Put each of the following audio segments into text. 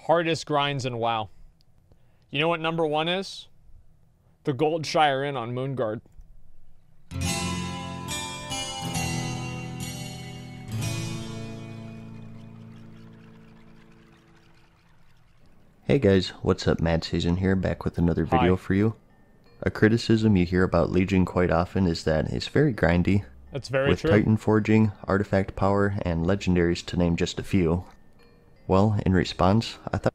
Hardest grinds in WoW. You know what number 1 is? The Gold Shire Inn on Moonguard. Hey guys, what's up? MadSeason here, back with another video for you. A criticism you hear about Legion quite often is that it's very grindy. That's very with true. Titan forging, artifact power, and legendaries to name just a few. Well, in response, I thought...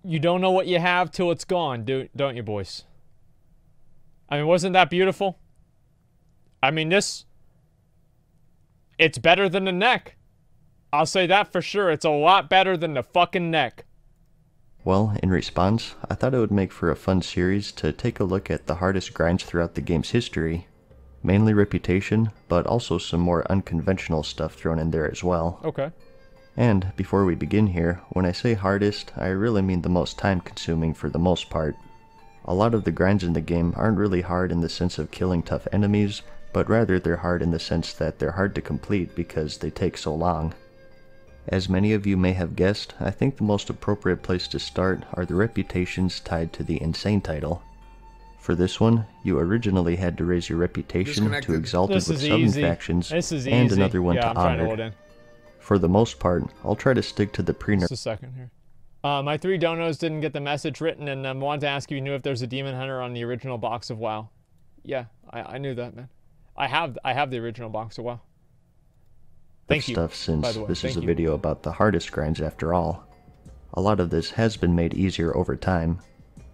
You don't know what you have till it's gone, don't you, boys? I mean, wasn't that beautiful? I mean, it's better than the neck. I'll say that for sure. It's a lot better than the fucking neck. Well, in response, I thought it would make for a fun series to take a look at the hardest grinds throughout the game's history. Mainly reputation, but also some more unconventional stuff thrown in there as well. Okay. And before we begin here, when I say hardest, I really mean the most time consuming for the most part. A lot of the grinds in the game aren't really hard in the sense of killing tough enemies, but rather they're hard in the sense that they're hard to complete because they take so long. As many of you may have guessed, I think the most appropriate place to start are the reputations tied to the Insane title. For this one, you originally had to raise your reputation to Exalted with Southern factions and another one to Honored. For the most part, I'll try to stick to the pre-nerf. Just a second here. My 3 donos didn't get the message written, and wanted to ask if you knew if there's a Demon Hunter on the original box of WoW. Yeah, I knew that, man. I have the original box of WoW. Thank you. Stuff, since this is a video about the hardest grinds after all. A lot of this has been made easier over time,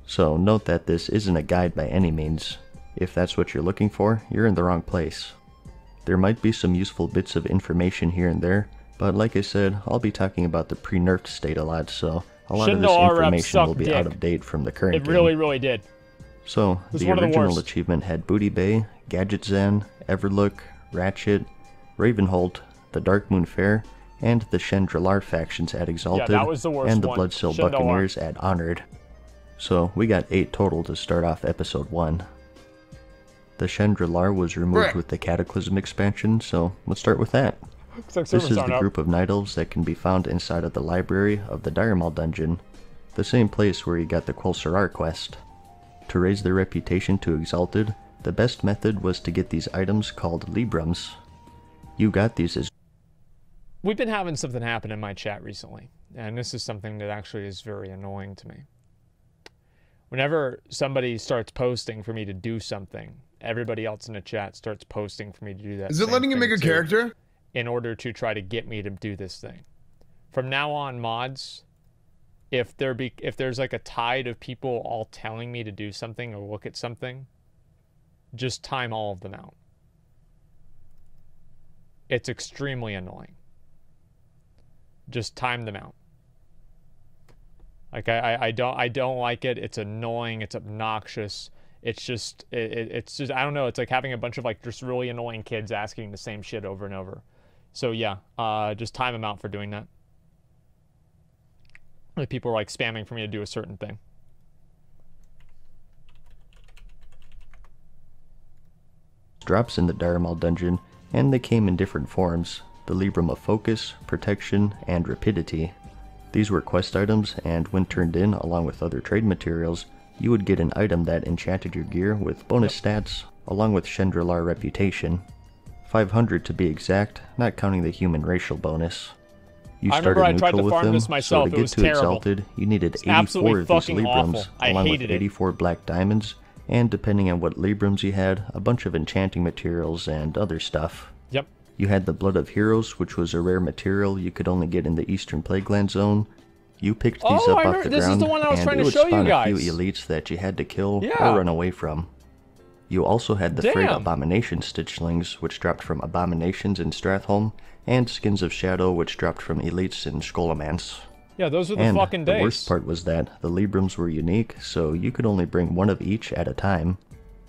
so note that this isn't a guide by any means. If that's what you're looking for, you're in the wrong place. There might be some useful bits of information here and there, but like I said, I'll be talking about the pre-nerfed state a lot, so a lot of this information will be out of date from the current game. It really did. So, the original achievement had Booty Bay, Gadget Zen, Everlook, Ratchet, Ravenholt, the Dark Moon Fair, and the Chandrilar factions at Exalted, and the Bloodsill Buccaneers at Honored. So, we got 8 total to start off episode 1. The Chandrilar was removed with the Cataclysm expansion, so let's start with that. This is the group of Night Elves that can be found inside of the library of the Dire Maul dungeon, the same place where you got the Quilsarar quest. To raise their reputation to Exalted, the best method was to get these items called Librams. You got these as... We've been having something happen in my chat recently, and this is something that actually is very annoying to me. Whenever somebody starts posting for me to do something, everybody else in the chat starts posting for me to do that. Is it letting you make a character? In order to try to get me to do this thing. From now on, mods, if there's like a tide of people all telling me to do something or look at something, just time all of them out. It's extremely annoying. Just time them out. Like I don't like it. It's annoying. It's obnoxious. It's just I don't know. It's like having a bunch of like just really annoying kids asking the same shit over and over. So yeah, just time them out for doing that. Like people are like spamming for me to do a certain thing. Drops in the Dire Maul dungeon, and they came in different forms: the Libram of Focus, Protection, and Rapidity. These were quest items, and when turned in along with other trade materials, you would get an item that enchanted your gear with bonus stats, along with Chandrilar reputation. 500 to be exact, not counting the human racial bonus. You started neutral with them, so to get to Exalted, you needed 84 of these Librams, along with 84 black diamonds, and depending on what Librams you had, a bunch of enchanting materials and other stuff. Yep. You had the Blood of Heroes, which was a rare material you could only get in the Eastern Plagueland zone. You picked these up off the ground, and it would spawn a few elites that you had to kill or run away from. You also had the Freyed Abomination Stitchlings, which dropped from Abominations in Stratholme, and Skins of Shadow, which dropped from elites in Scholomance. Yeah, those are the fucking days. The worst part was that the Librams were unique, so you could only bring one of each at a time.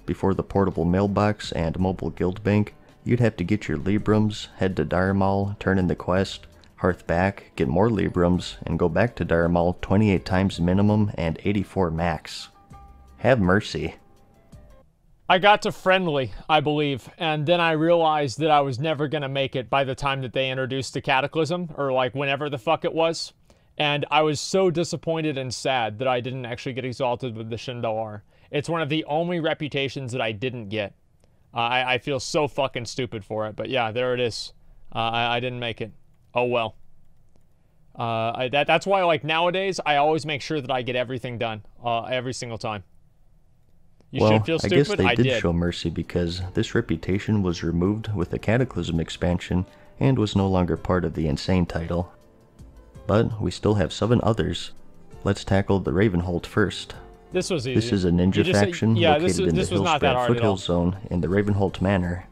Before the portable mailbox and mobile guild bank, you'd have to get your Librams, head to Dire Maul, turn in the quest, hearth back, get more Librams, and go back to Dire Maul 28 times minimum and 84 max. Have mercy. I got to friendly, I believe, and then I realized that I was never going to make it by the time that they introduced the Cataclysm, or like whenever the fuck it was. And I was so disappointed and sad that I didn't actually get exalted with the Shindalar. It's one of the only reputations that I didn't get. I feel so fucking stupid for it. But yeah, there it is. I didn't make it. Oh well. That's why, like, nowadays, I always make sure that I get everything done every single time. You should feel stupid. I guess they did show mercy because this reputation was removed with the Cataclysm expansion and was no longer part of the Insane title. But we still have 7 others. Let's tackle the Ravenhold first. This was easy. This is a ninja faction located in the Hillspread Foothills Zone in the Ravenhold Manor.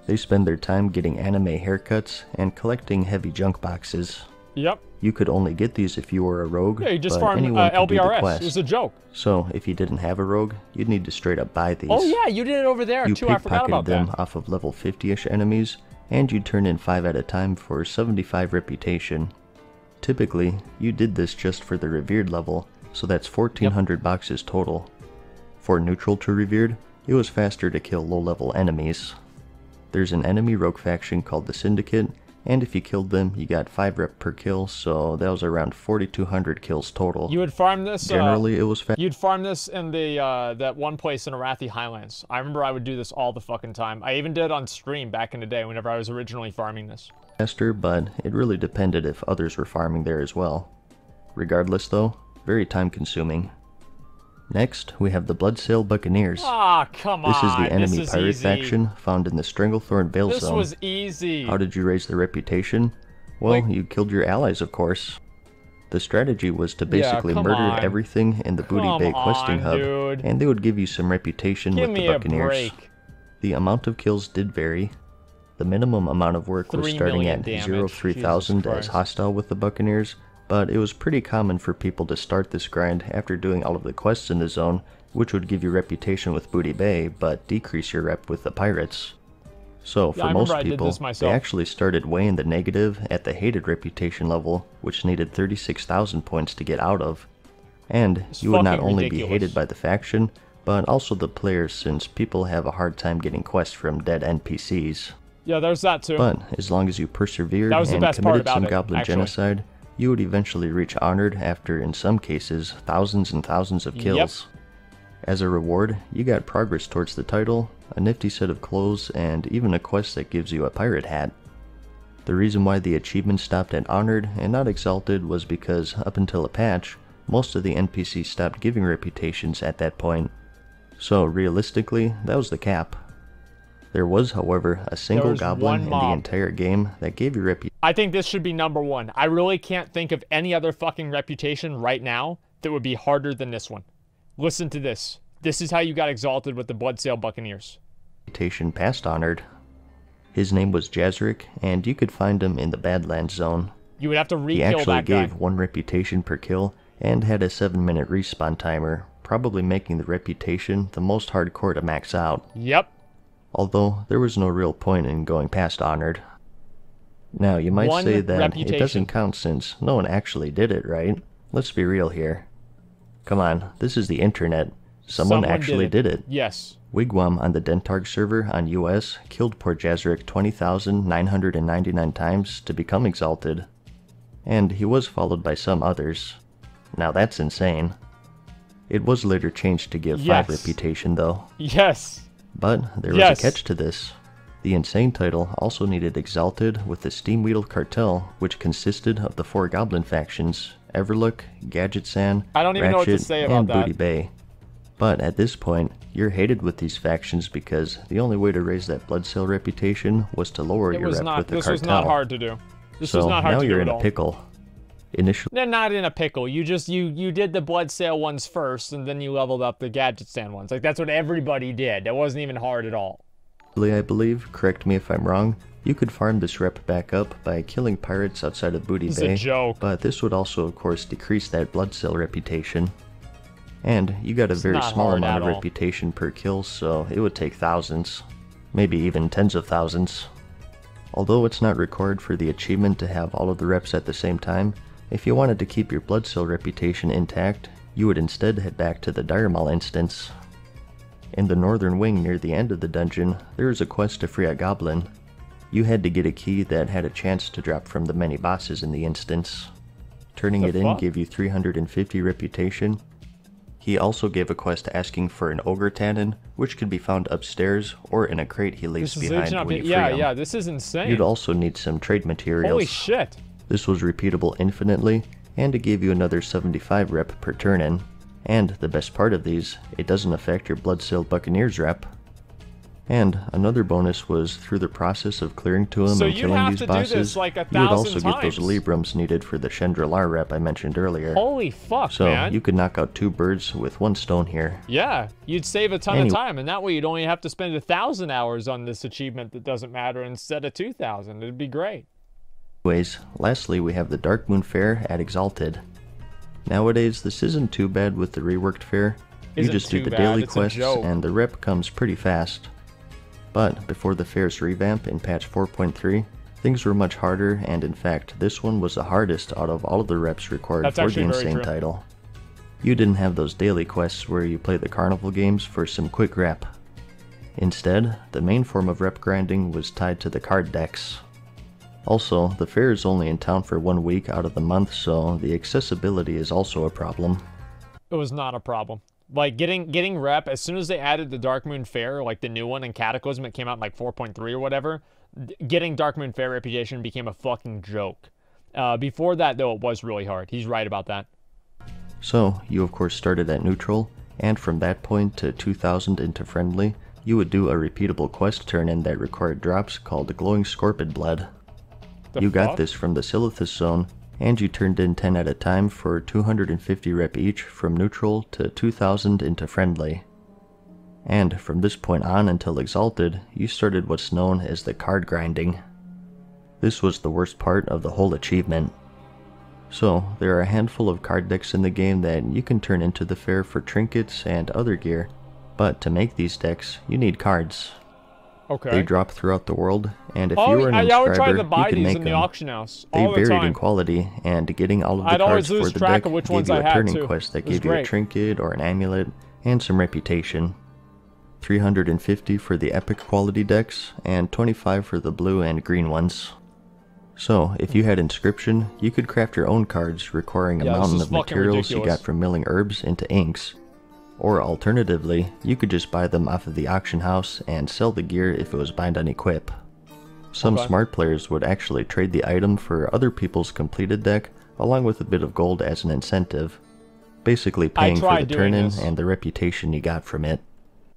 They spend their time getting anime haircuts and collecting heavy junk boxes. Yep. You could only get these if you were a rogue, yeah, you just but farmed, anyone could do the quest. It was a joke. So if you didn't have a rogue, you'd need to straight up buy these. Oh yeah, you did it over there too. I forgot about that. You pickpocketed them off of level 50-ish enemies, and you'd turn in 5 at a time for 75 reputation. Typically, you did this just for the revered level, so that's 1,400 boxes total. For neutral to revered, it was faster to kill low-level enemies. There's an enemy rogue faction called the Syndicate, and if you killed them, you got 5 rep per kill, so that was around 4,200 kills total. You would farm this. Generally, it was you'd farm this in the that one place in Arathi Highlands. I remember I would do this all the fucking time. I even did it on stream back in the day whenever I was originally farming this. Faster, but it really depended if others were farming there as well. Regardless, though, very time-consuming. Next, we have the Bloodsail Buccaneers. Ah, come on. This is the enemy pirate faction found in the Stranglethorn Vale Zone. This was easy. How did you raise their reputation? Well, you killed your allies, of course. The strategy was to basically murder everything in the Booty Bay questing hub, and they would give you some reputation with the Buccaneers. The amount of kills did vary. The minimum amount of work was starting at 0-3,000 as hostile with the Buccaneers, but it was pretty common for people to start this grind after doing all of the quests in the zone, which would give you reputation with Booty Bay, but decrease your rep with the pirates. So for most people, they actually started way in the negative at the hated reputation level, which needed 36,000 points to get out of. And you would not only be hated by the faction, but also the players, since people have a hard time getting quests from dead NPCs. Yeah, there's that too. But as long as you persevered and committed some goblin genocide, you would eventually reach Honored after, in some cases, thousands and thousands of kills. Yep. As a reward, you got progress towards the title, a nifty set of clothes, and even a quest that gives you a pirate hat. The reason why the achievement stopped at Honored and not Exalted was because, up until a patch, most of the NPCs stopped giving reputations at that point. So realistically, that was the cap. There was, however, a single goblin in the entire game that gave you reputation. I think this should be #1. I really can't think of any other fucking reputation right now that would be harder than this one. Listen to this. This is how you got exalted with the Bloodsail Buccaneers. Reputation past Honored. His name was Jazric, and you could find him in the Badlands zone. You would have to re-kill that guy. He actually gave 1 reputation per kill, and had a 7-minute respawn timer, probably making the reputation the most hardcore to max out. Yep. Although, there was no real point in going past Honored. Now, you might say that it doesn't count since no one actually did it, right? Let's be real here. Come on, this is the internet. Someone actually did it. Yes. Wigwam on the Dentarg server on US killed poor Jazric 20,999 times to become exalted. And he was followed by some others. Now that's insane. It was later changed to give 5 reputation though. Yes. But there was a catch to this. The Insane title also needed Exalted with the Steamweedle Cartel, which consisted of the 4 goblin factions, Everlook, Gadgetsan, Ratchet, and Booty Bay. But at this point, you're hated with these factions because the only way to raise that Bloodsail reputation was to lower your rep with the cartel. This was not hard to do. This was not hard to do at all. So now you're in a pickle. Initially, they're not in a pickle. You just you did the Bloodsail ones first, and then you leveled up the Gadgetsan ones. Like, that's what everybody did. That wasn't even hard at all. I believe, correct me if I'm wrong, you could farm this rep back up by killing pirates outside of Booty Bay. It's a joke. But this would also, of course, decrease that Bloodsail reputation. And you got a very small amount of reputation per kill, so it would take thousands. Maybe even tens of thousands. Although it's not required for the achievement to have all of the reps at the same time, if you wanted to keep your Bloodsail reputation intact, you would instead head back to the Diremaul instance. In the northern wing near the end of the dungeon, there is a quest to free a goblin. You had to get a key that had a chance to drop from the many bosses in the instance. Turning it in gave you 350 reputation. He also gave a quest asking for an ogre tannin, which can be found upstairs or in a crate he leaves behind when you free him. Yeah, this is insane. You'd also need some trade materials. Holy shit. This was repeatable infinitely, and it gave you another 75 rep per turn-in. And the best part of these, it doesn't affect your Bloodsail Buccaneers rep. And another bonus was through the process of clearing to him and killing these bosses, you would also get those Librams needed for the Chandrilar rep I mentioned earlier. Holy fuck, so man. So you could knock out 2 birds with 1 stone here. Yeah, you'd save a ton of time, and that way you'd only have to spend 1,000 hours on this achievement that doesn't matter instead of 2,000. It'd be great. Anyways, lastly we have the Darkmoon Fair at Exalted. Nowadays this isn't too bad with the reworked fair. You just do the daily quests and the rep comes pretty fast. But before the fair's revamp in patch 4.3, things were much harder, and in fact this one was the hardest out of all of the reps required for the Insane title. You didn't have those daily quests where you play the carnival games for some quick rep. Instead, the main form of rep grinding was tied to the card decks. Also, the fair is only in town for 1 week out of the month, so the accessibility is also a problem. It was not a problem. Like, getting rep, as soon as they added the Darkmoon Fair, like the new one in Cataclysm, it came out in like 4.3 or whatever, getting Darkmoon Fair reputation became a fucking joke. Before that, though, it was really hard. He's right about that. So, you of course started at neutral, and from that point to 2000 into friendly, you would do a repeatable quest turn-in that required drops called Glowing Scorpid Blood. You got this from the Silithus zone, and you turned in 10 at a time for 250 rep each from neutral to 2000 into friendly. And from this point on until Exalted, you started what's known as the card grinding. This was the worst part of the whole achievement. So, there are a handful of card decks in the game that you can turn into the fair for trinkets and other gear, but to make these decks, you need cards. Okay. They drop throughout the world, and if you were an inscriber, you can make them. They varied in quality, and getting all of the cards for the deck gave you a turning quest that gave you a trinket or an amulet, and some reputation. 350 for the epic quality decks, and 25 for the blue and green ones. So, if you had inscription, you could craft your own cards requiring a mountain of materials you got from milling herbs into inks. Or alternatively, you could just buy them off of the auction house and sell the gear if it was bind on equip. Some smart players would actually trade the item for other people's completed deck, along with a bit of gold as an incentive, basically paying for the turn-in and the reputation you got from it.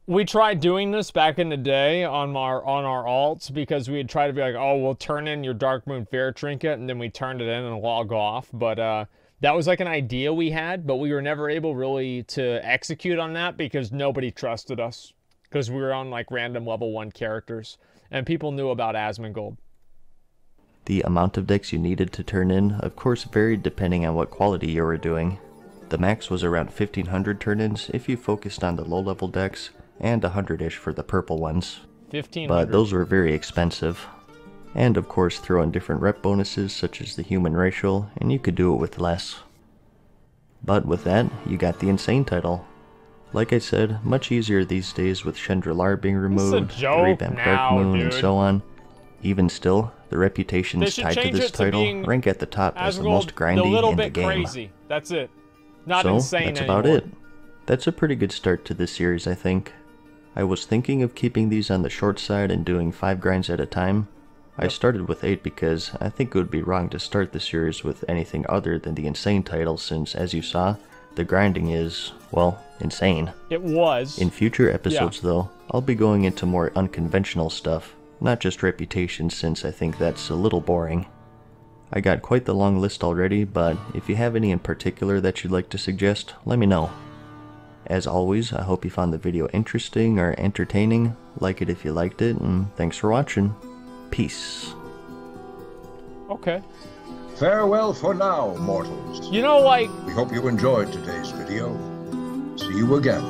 We tried doing this back in the day on our alts because we had tried to be like, oh, we'll turn in your Darkmoon Fair trinket, and then we turned it in and log off, but that was like an idea we had, but we were never able really to execute on that because nobody trusted us. Because we were on like random level 1 characters, and people knew about Asmongold. The amount of decks you needed to turn in, of course, varied depending on what quality you were doing. The max was around 1500 turn-ins if you focused on the low-level decks, and 100-ish for the purple ones. 1500. But those were very expensive. And of course throw in different rep bonuses such as the human racial, and you could do it with less. But with that, you got the Insane title. Like I said, much easier these days with Chandrilar being removed, the revamped Darkmoon, and so on. Even still, the reputations tied to this title rank at the top as the most grindy in the game. Crazy. That's it. Not insane that's about it. That's a pretty good start to this series, I think. I was thinking of keeping these on the short side and doing 5 grinds at a time. I started with 8 because I think it would be wrong to start the series with anything other than the Insane title since, as you saw, the grinding is, well, insane. It was. In future episodes though, I'll be going into more unconventional stuff, not just reputation since I think that's a little boring. I got quite the long list already, but if you have any in particular that you'd like to suggest, let me know. As always, I hope you found the video interesting or entertaining, like it if you liked it, and thanks for watching. Peace. Okay. Farewell for now, mortals. You know, like... We hope you enjoyed today's video. See you again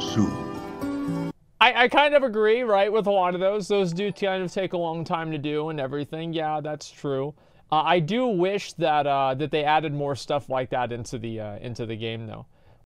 soon. I kind of agree, right, with a lot of those. Those do kind of take a long time to do and everything. Yeah, that's true. I do wish that that they added more stuff like that into the game, though.